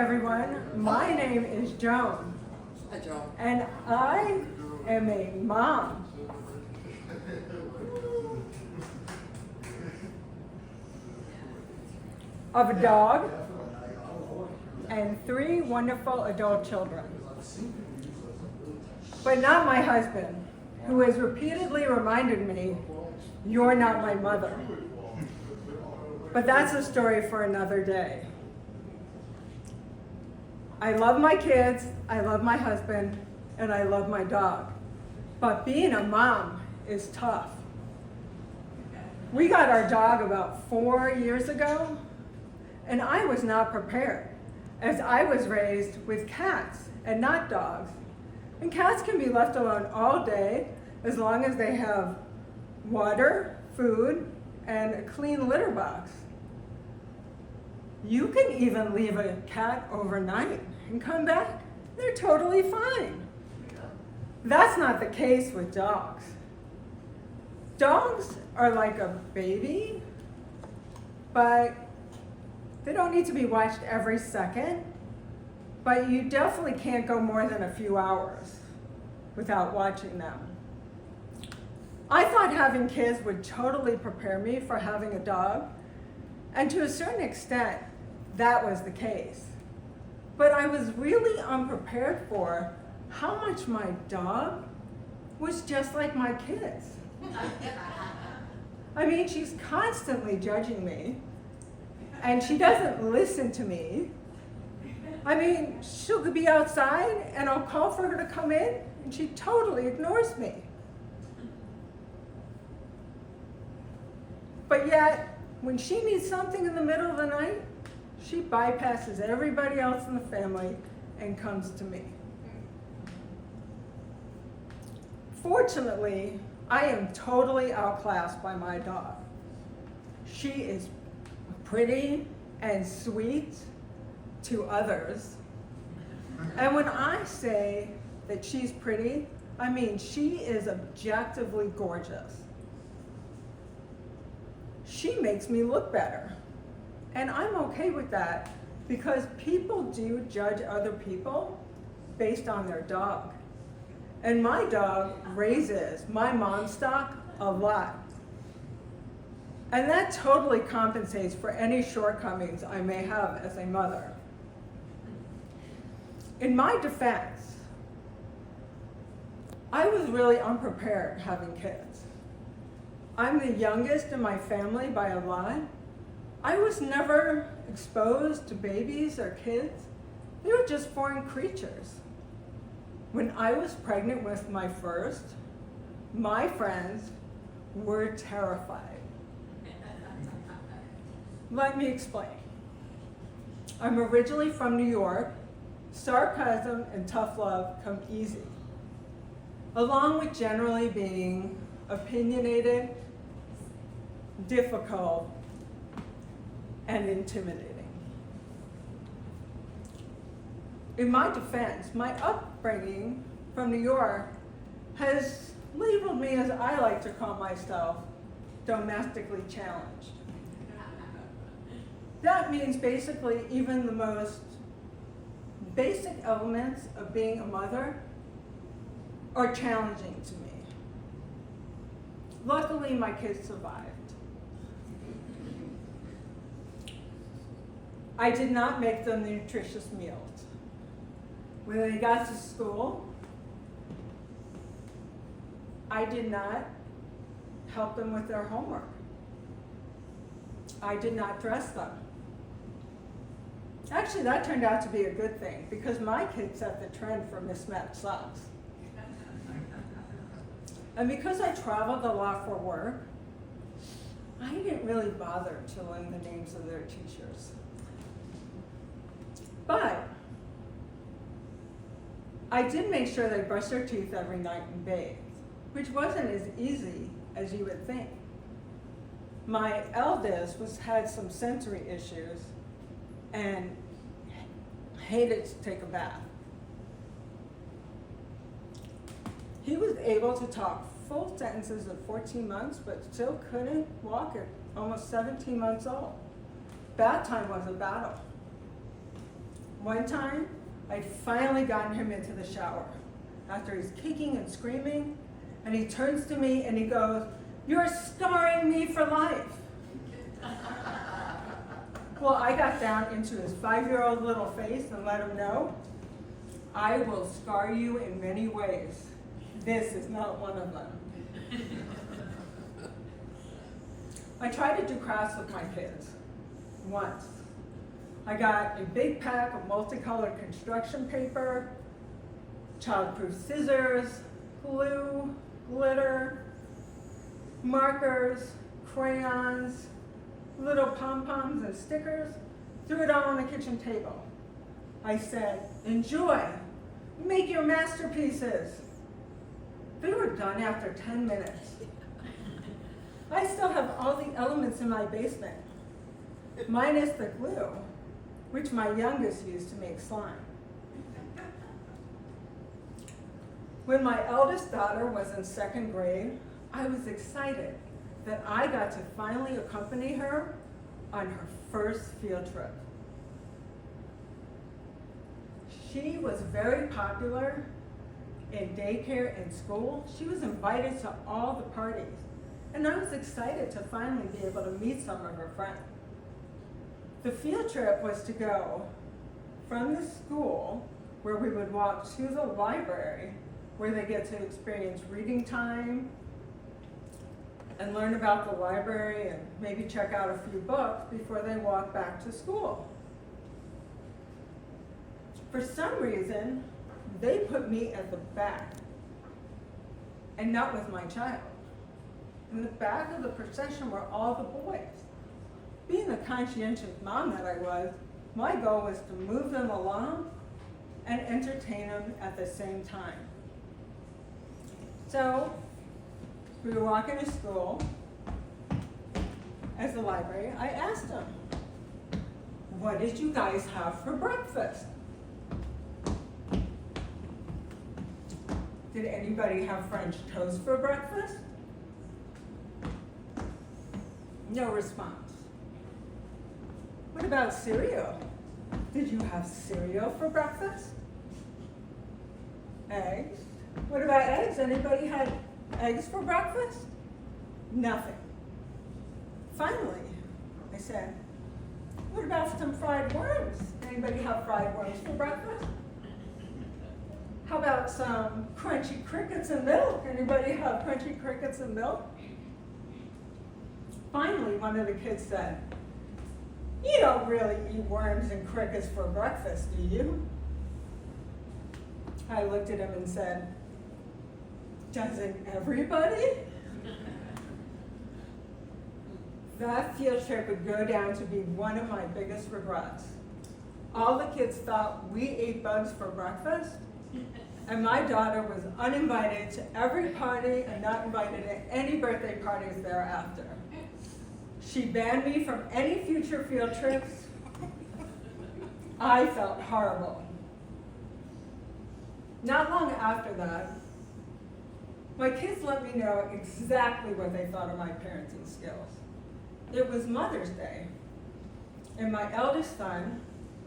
Everyone, my name is Joan. Hi, Joan. And I am a mom. Of a dog and 3 wonderful adult children. But not my husband, who has repeatedly reminded me, "You're not my mother." But that's a story for another day. I love my kids, I love my husband, and I love my dog. But being a mom is tough. We got our dog about 4 years ago, and I was not prepared, as I was raised with cats and not dogs. And cats can be left alone all day as long as they have water, food, and a clean litter box. You can even leave a cat overnight and come back. They're totally fine. That's not the case with dogs. Dogs are like a baby, but they don't need to be watched every second. But you definitely can't go more than a few hours without watching them. I thought having kids would totally prepare me for having a dog, and to a certain extent, that was the case. But I was really unprepared for how much my dog was just like my kids. I mean, she's constantly judging me, and she doesn't listen to me. I mean, she'll be outside, and I'll call for her to come in, and she totally ignores me. But yet, when she needs something in the middle of the night, she bypasses everybody else in the family and comes to me. Fortunately, I am totally outclassed by my dog. She is pretty and sweet to others. And when I say that she's pretty, I mean she is objectively gorgeous. She makes me look better. And I'm okay with that because people do judge other people based on their dog. And my dog raises my mom's stock a lot. And that totally compensates for any shortcomings I may have as a mother. In my defense, I was really unprepared having kids. I'm the youngest in my family by a lot. I was never exposed to babies or kids. They were just foreign creatures. When I was pregnant with my first, my friends were terrified. Let me explain. I'm originally from New York. Sarcasm and tough love come easy, along with generally being opinionated, difficult, and intimidating. In my defense, my upbringing from New York has labeled me, as I like to call myself, domestically challenged. That means basically even the most basic elements of being a mother are challenging to me. Luckily, my kids survived. I did not make them nutritious meals. When they got to school, I did not help them with their homework. I did not dress them. Actually, that turned out to be a good thing because my kids set the trend for mismatched socks. And because I traveled a lot for work, I didn't really bother to learn the names of their teachers. But I did make sure they brushed their teeth every night and bathed, which wasn't as easy as you would think. My eldest had some sensory issues and hated to take a bath. He was able to talk full sentences at 14 months, but still couldn't walk at almost 17 months old. Bath time was a battle. One time, I'd finally gotten him into the shower after he's kicking and screaming, and he turns to me and he goes, "You're scarring me for life." Well, I got down into his 5-year-old little face and let him know, "I will scar you in many ways. This is not one of them." I tried to do crafts with my kids once. I got a big pack of multicolored construction paper, childproof scissors, glue, glitter, markers, crayons, little pom-poms and stickers, threw it all on the kitchen table. I said, "Enjoy, make your masterpieces." They were done after 10 minutes. I still have all the elements in my basement, minus the glue, which my youngest used to make slime. When my eldest daughter was in 2nd grade, I was excited that I got to finally accompany her on her first field trip. She was very popular in daycare and school. She was invited to all the parties, and I was excited to finally be able to meet some of her friends. The field trip was to go from the school, where we would walk to the library, where they get to experience reading time and learn about the library and maybe check out a few books before they walk back to school. For some reason, they put me at the back and not with my child. In the back of the procession were all the boys. Being the conscientious mom that I was, my goal was to move them along and entertain them at the same time. So, we were walking to school as the library. I asked them, "What did you guys have for breakfast?" Did anybody have French toast for breakfast? No response. What about cereal? Did you have cereal for breakfast? Eggs? What about eggs? Anybody had eggs for breakfast? Nothing. Finally, I said, "What about some fried worms? Anybody have fried worms for breakfast? How about some crunchy crickets and milk? Anybody have crunchy crickets and milk?" Finally, one of the kids said, "You don't really eat worms and crickets for breakfast, do you?" I looked at him and said, "Doesn't everybody?" That field trip would go down to be one of my biggest regrets. All the kids thought we ate bugs for breakfast, and my daughter was uninvited to every party and not invited to any birthday parties thereafter. She banned me from any future field trips. I felt horrible. Not long after that, my kids let me know exactly what they thought of my parenting skills. It was Mother's Day, and my eldest son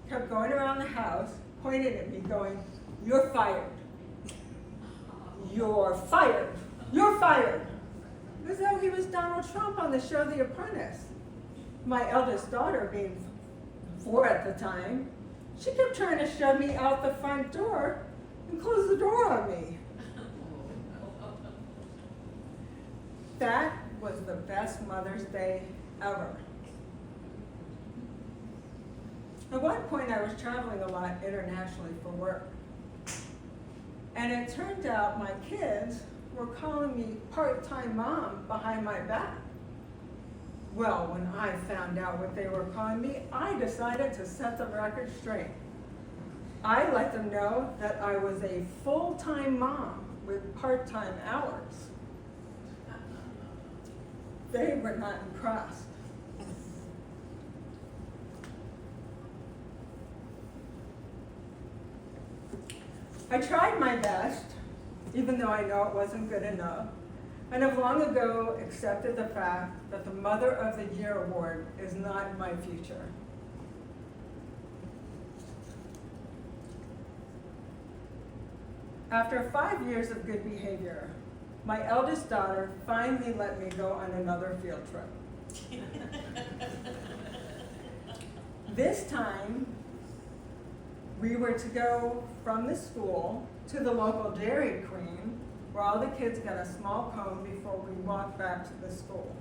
kept going around the house, pointing at me, going, "You're fired. You're fired. You're fired." As though he was Donald Trump on the show The Apprentice. My eldest daughter, being 4 at the time, she kept trying to shove me out the front door and close the door on me. That was the best Mother's Day ever. At one point, I was traveling a lot internationally for work. And it turned out my kids were calling me part-time mom behind my back. Well, when I found out what they were calling me, I decided to set the record straight. I let them know that I was a full-time mom with part-time hours. They were not impressed. I tried my best, even though I know it wasn't good enough, and have long ago accepted the fact that the Mother of the Year award is not my future. After 5 years of good behavior, my eldest daughter finally let me go on another field trip. This time, we were to go from the school to the local Dairy Queen, where all the kids got a small cone before we walked back to the school.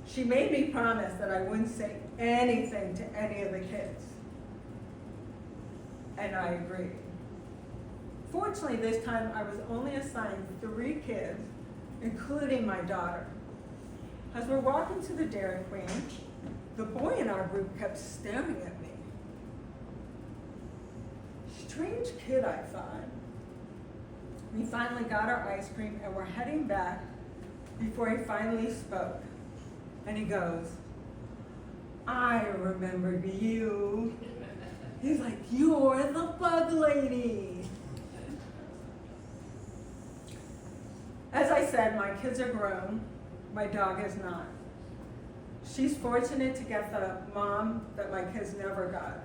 She made me promise that I wouldn't say anything to any of the kids. And I agreed. Fortunately, this time I was only assigned 3 kids, including my daughter. As we're walking to the Dairy Queen, the boy in our group kept staring at me. Strange kid, I thought. We finally got our ice cream and we're heading back before he finally spoke. And he goes, "I remembered you." He's like, "You're the bug lady." As I said, my kids are grown. My dog is not. She's fortunate to get the mom that my kids never got,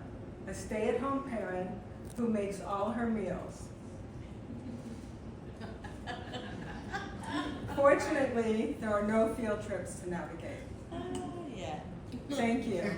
a stay-at-home parent who makes all her meals. Fortunately, there are no field trips to navigate. Yeah. Thank you.